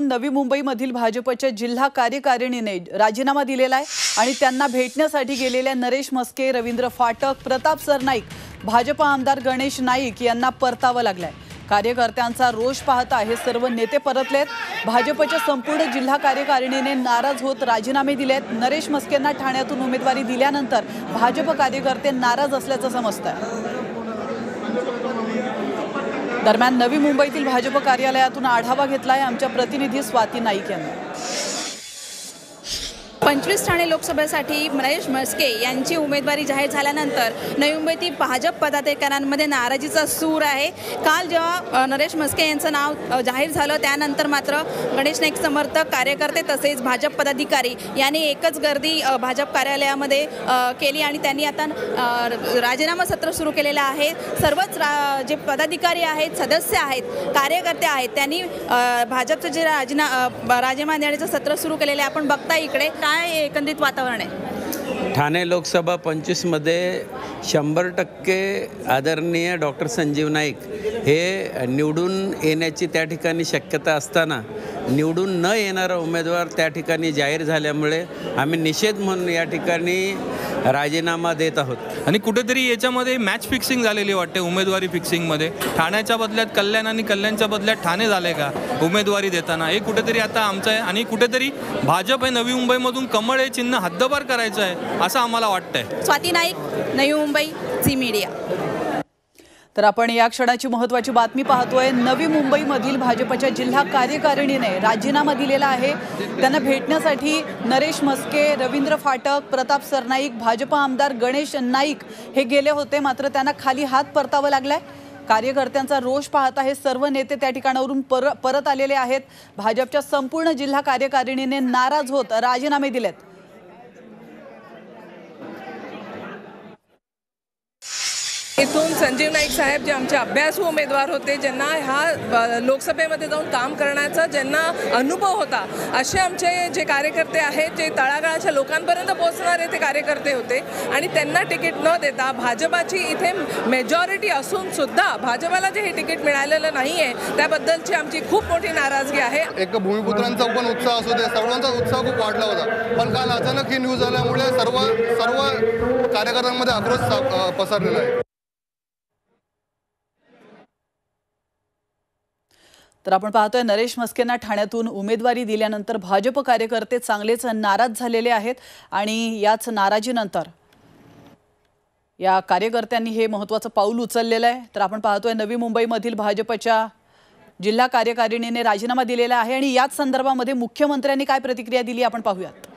नवी मुंबईमधील भाजपच्या जिल्हा कार्यकारिणीने राजीनामा दिलेला आहे आणि त्यांना भेटण्यासाठी गेलेल्या नरेश मस्के, रवींद्र फाटक, प्रताप सरनाईक, भाजप आमदार गणेश नाईक यांना परतावं लागलंय। कार्यकर्त्यांचा रोष पाहता हे सर्व नेते परतलेत। भाजपच्या संपूर्ण जिल्हा कार्यकारिणीने नाराज होत राजीनामे दिलेत। नरेश मस्केंना ठाण्यातून उमेदवारी दिल्यानंतर भाजप कार्यकर्ते नाराज असल्याचं समजतंय। दरम्यान नवी मुंबईतील भाजप कार्यालयातून आढावा घेतलाय आमच्या प्रतिनिधी स्वाती नाईक यांनी। 25 ठाणे लोकसभेसाठी नरेश मस्के यांची उमेदवारी जाहीर झाल्यानंतर नवी मुंबईतील भाजप पदाधिकाऱ्यांमध्ये नाराजीचा सूर आहे। काल जेव्हा नरेश मस्के यांचं नाव जाहीर झालं त्यानंतर मात्र गणेश नाईक समर्थक, कार्यकर्ते तसेच भाजप पदाधिकारी यांनी एकच गर्दी भाजप कार्यालयामध्ये केली आणि त्यांनी आता राजीनामा सत्र सुरू केलेलं आहे। सर्वच जे पदाधिकारी आहेत, सदस्य आहेत, कार्यकर्ते आहेत त्यांनी भाजपचं जे राजीनामा देण्याचं सत्र सुरू केलेलं आहे। आपण बघता इकडे काय एकंदरीत वातावरण आहे। ठाणे लोकसभा 25 मध्ये 100% आदरणीय डॉक्टर संजीव नाईक हे निवडून येण्याची त्या ठिकाणी शक्यता असताना निवडून न येणारा उमेदवार त्या ठिकाणी जाहीर झाल्यामुळे आम्ही निषेध म्हणून या ठिकाणी राजीनामा देत आहोत। आणि कुठेतरी याच्यामध्ये मॅच फिक्सिंग झालेली वाटते। उमेदवारी फिक्सिंगमध्ये ठाण्याच्या बदल्यात कल्याण आणि कल्याणच्या बदल्यात ठाणे झाले का उमेदवारी देताना, हे कुठेतरी आता आमचं आहे। आणि कुठेतरी भाजप हे नवी मुंबईमधून कमळ हे चिन्ह हद्दपार करायचं आहे असं आम्हाला वाटतंय। Swati Naik, Navi Mumbai, Zee media. तर आपण या क्षणाची महत्त्वाची बातमी पाहतोय। नवी मुंबईमधील भाजपच्या जिल्हा कार्यकारिणीने राजीनामा दिलेला आहे। त्यांना भेटण्यासाठी नरेश मस्के, रवींद्र फाटक, प्रताप सरनाईक, भाजप आमदार गणेश नाईक हे गेले होते, मात्र त्यांना खाली हात परतावा लागलाय। कार्यकर्त्यांचा रोष पाहता हे सर्व नेते त्या ठिकाणावरून परत आलेले आहेत। भाजपच्या संपूर्ण जिल्हा कार्यकारिणीने नाराज होत राजीनामे दिलेत। इथून संजीव नाईक साहेब जे आमचे अभ्यासू उमेदवार होते, ज्यांना ह्या लोकसभेमध्ये जाऊन काम करण्याचा ज्यांना अनुभव होता, असे आमचे जे कार्यकर्ते आहेत, जे तळागाळाच्या लोकांपर्यंत पोहोचणारे ते कार्यकर्ते होते आणि त्यांना तिकीट न देता भाजपाची इथे मेजॉरिटी असून सुद्धा भाजपाला जे हे तिकीट मिळालेलं नाही आहे त्याबद्दलची आमची खूप मोठी नाराजगी आहे। एक भूमिपुत्रांचा पण उत्साह असू दे, सर्वांचा उत्साह खूप वाढला होता, पण काल अचानक ही न्यूज आल्यामुळे सर्व कार्यकर्त्यांमध्ये आक्रोश पसरलेला आहे। तर आपण पाहतोय नरेश मस्केंना ठाण्यातून उमेदवारी दिल्यानंतर भाजप कार्यकर्ते चांगलेच नाराज झालेले आहेत आणि याच नाराजीनंतर या कार्यकर्त्यांनी हे महत्त्वाचं पाऊल उचललेलं आहे। तर आपण पाहतोय नवी मुंबईमधील भाजपच्या जिल्हा कार्यकारिणीने राजीनामा दिलेला आहे आणि याच संदर्भामध्ये मुख्यमंत्र्यांनी काय प्रतिक्रिया दिली आपण पाहूयात।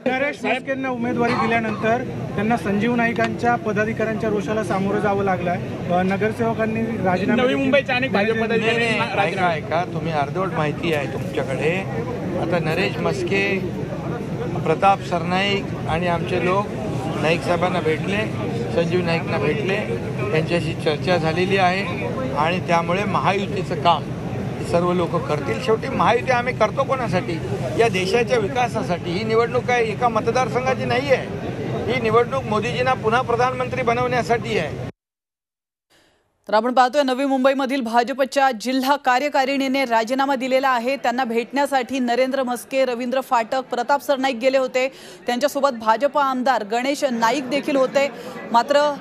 नरेश मस्केंना उमेदवारी दिल्यानंतर त्यांना संजीव नाईकांच्या पदाधिकाऱ्यांच्या रोषाला सामोरं जावं लागलंय। नगरसेवकांनी राजीनामा नवी मुंबईच्या अनेक भाजप पदाधिकारी ऐका, तुम्ही अर्धवट माहिती आहे तुमच्याकडे। आता नरेश मस्के, प्रताप सरनाईक आणि आमचे लोक नाईक साहेबांना भेटले, संजीव नाईकना भेटले, त्यांच्याशी चर्चा झालेली आहे आणि त्यामुळे महायुतीचं काम सर्व लोक करतील। शेवटी महायुती आम्ही करतो कोणासाठी? या देशाच्या विकासासाठी। ही निवडणूक काय एका मतदारसंघाची नाही आहे, ही निवडणूक मोदीजींना पुन्हा प्रधानमंत्री बनवण्यासाठी आहे। तर आपण पाहतोय नवी मुंबईमधील भाजपच्या जिल्हा कार्यकारिणीने राजीनामा दिलेला आहे। त्यांना भेटण्यासाठी नरेंद्र मस्के, रवींद्र फाटक, प्रताप सरनाईक गेले होते, त्यांच्यासोबत भाजप आमदार गणेश नाईक देखील होते, मात्र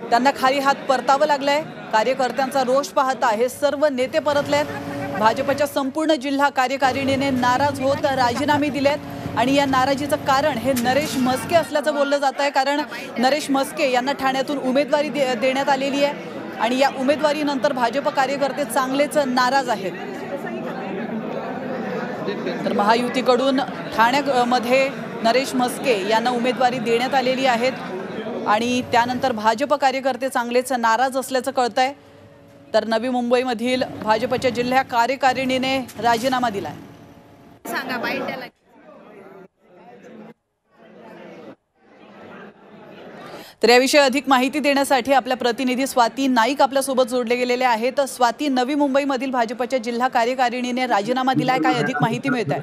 त्यांना खाली हात परतावं लागलंय। कार्यकर्त्यांचा रोष पाहता हे सर्व नेते परतलेत। भाजपच्या संपूर्ण जिल्हा कार्यकारिणीने नाराज होत राजीनामे दिलेत आणि या नाराजीचं कारण हे नरेश मस्के असल्याचं बोललं जात आहे, कारण नरेश मस्के यांना ठाण्यातून उमेदवारी देण्यात आलेली आहे आणि या उमेदवारीनंतर भाजप कार्यकर्ते चांगलेच नाराज आहेत। तर महायुतीकडून ठाण्यामध्ये नरेश मस्के यांना उमेदवारी देण्यात आलेली आहे आणि त्यानंतर भाजप कार्यकर्ते चांगलेच नाराज असल्याचं कळतंय। तर नवी मुंबईमधील भाजपच्या जिल्हा कार्यकारिणीने राजीनामा दिलाय। सांगा बाईटला। तर याविषयी अधिक माहिती देण्यासाठी आपल्या प्रतिनिधी स्वाती नाईक आपल्यासोबत जोडले गेलेले आहेत। स्वाती, नवी मुंबईमधील भाजपच्या जिल्हा कार्यकारिणीने राजीनामा दिलाय, काय अधिक माहिती मिळत आहे?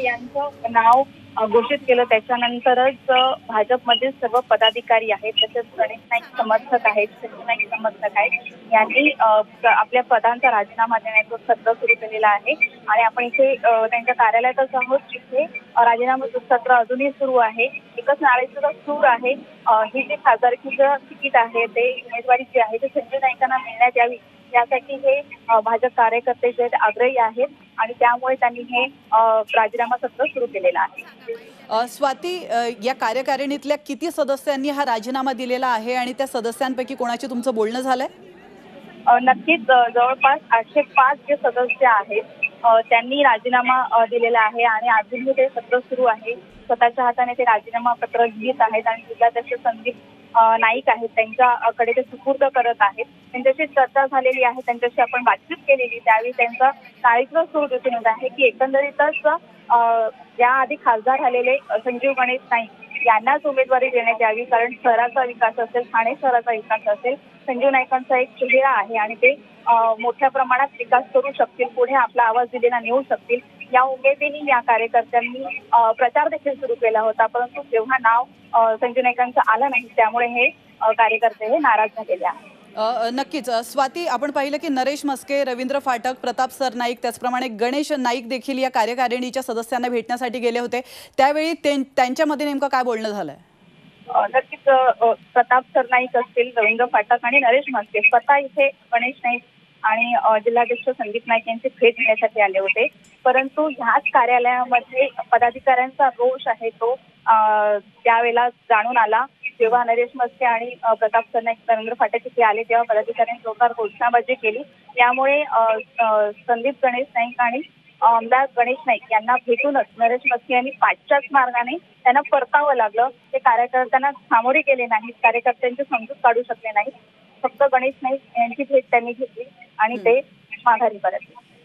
यांचं नाव घोषित केलं त्याच्यानंतरच भाजपमधील सर्व पदाधिकारी आहेत तसेच गणेश नाईक समर्थक आहेत, संजीव नाईक समर्थक आहेत यांनी आपल्या पदांचा राजीनामा देण्याचं सत्र सुरू केलेलं आहे आणि आपण इथे त्यांच्या कार्यालयातच आहोत, जिथे राजीनामा सत्र अजूनही सुरू आहे. एकच नाराजीचा सूर आहे, ही जी खासदारकीचं तिकीट आहे ते उमेदवारी जी आहे ते संजीव नाईकांना मिळण्यात यावी यासाठी हे भाजप कार्यकर्ते जे आग्रही आहेत आणि त्यामुळे त्यांनी हे राजीनामा सत्र सुरू केलेलं आहे. स्वाती, या कार्यकारिणीतल्या किती सदस्यांनी हा राजीनामा दिलेला आहे आणि त्या सदस्यांपैकी कोणाशी तुमचं बोलणं झालंय? नक्कीच जवळपास 805 जे सदस्य आहेत त्यांनी राजीनामा दिलेला आहे आणि अजूनही ते सत्र सुरू आहे. स्वतःच्या हाताने ते राजीनामा पत्र लिहित आहेत आणि जिल्हाध्यक्ष संदीप नाईक आहेत त्यांच्याकडे ते सुपूर्द करत आहेत. त्यांच्याशी चर्चा झालेली आहे, त्यांच्याशी आपण बातचीत केलेली, त्यावेळी त्यांचा दायित्व सुरू दिसून येत आहे की एकंदरीतच याआधी खासदार झालेले संजीव गणेश नाईक यांनाच उमेदवारी देण्यात यावी, कारण शहराचा विकास असेल, ठाणे शहराचा विकास असेल, संजीव नाईकांचा एक चेहरा आहे आणि ते मोठ्या प्रमाणात विकास करू शकतील, पुढे आपला आवाज दिलेला नेऊ शकतील या उमेदीने या कार्यकर्त्यांनी प्रचार देखील सुरू केला होता. परंतु तेव्हा नाव संजीव नाईकांचं आलं नाही, त्यामुळे हे कार्यकर्ते हे नाराज झालेले आहेत. नक्कीच स्वाती, आपण पाहिलं की नरेश म्हस्के, रवींद्र फाटक, प्रताप सरनाईक त्याचप्रमाणे गणेश नाईक देखील या कार्यकारिणीच्या सदस्यांना भेटण्यासाठी गेले होते. त्यावेळी त्यांच्यामध्ये नेमकं काय बोलणं झालंय? नक्कीच प्रताप सरनाईक असतील, रवींद्र फाटक आणि नरेश म्हस्के स्वतः इथे गणेश नाईक आणि जिल्हाध्यक्ष संदीप नाईक यांची भेट घेण्यासाठी आले होते. परंतु ह्याच कार्यालयामध्ये पदाधिकाऱ्यांचा रोष आहे तो त्यावेळेला जाणून आला. जेव्हा नरेश म्हस्के आणि प्रताप सरनाईक, रवींद्र फाटक इथे आले तेव्हा पदाधिकाऱ्यांनी जोरदार घोषणाबाजी केली. त्यामुळे संदीप गणेश नाईक आणि आमदार गणेश नाईक यांना भेटूनच नरेश म्हस्के यांनी पाठच्याच मार्गाने त्यांना परतावं लागलं. ते कार्यकर्त्यांना सामोरे गेले नाहीत, कार्यकर्त्यांची समजूत काढू शकले नाहीत. फक्त गणेश नाईक यांची भेट त्यांनी घेतली आणि ते माघारी परतले.